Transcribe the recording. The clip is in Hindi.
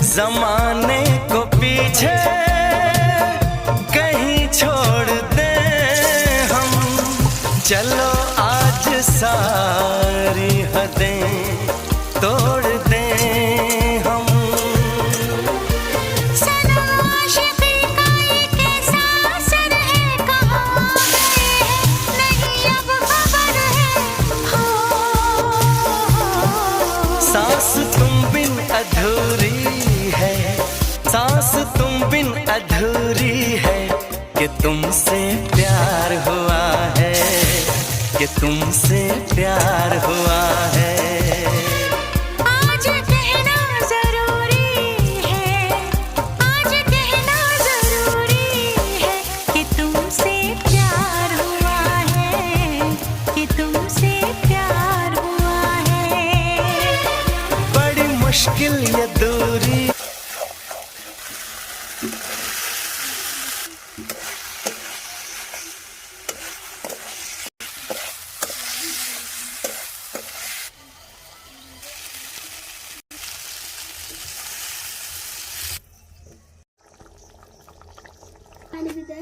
जमाने को पीछे कहीं छोड़ दे हम, चलो आज सारी हदें तोड़ दे हम। सनम आशिक़ी का ये कैसा असर है, कहाँ गए हैं नहीं अब खबर है। हो सांस तुम बिन अधूरी है, सांस तुम बिन अधूरी है, कि तुमसे प्यार हुआ है, कि तुमसे प्यार हुआ है। आज कहना जरूरी है, आज कहना जरूरी है, कि तुमसे प्यार हुआ है, कि तुमसे प्यार हुआ है। बड़ी मुश्किल ये दूरी, Hani bir de